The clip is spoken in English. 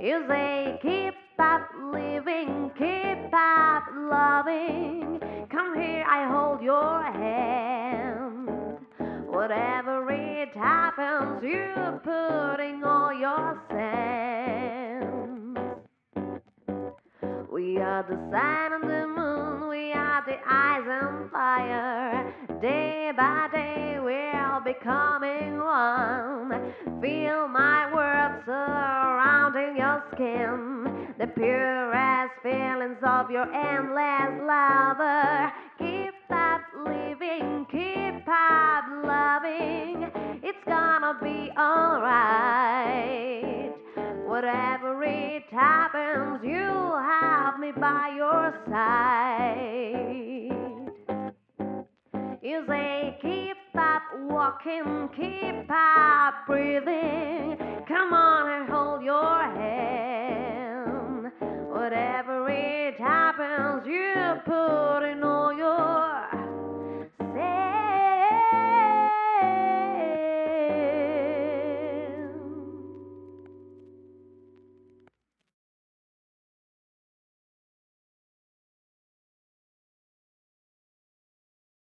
You say keep up living, keep up loving. Come here, I hold your hand. Whatever it happens, you're putting all your sand. We are the sun and the moon, we are the ice and fire. Day by day we're becoming one. Feel my words surrounding your skin. The purest feelings of your endless lover. Keep up living, keep up loving. It's gonna be alright. Whatever it happens, you'll have me by your side. You say keep up walking, keep up breathing. Come on.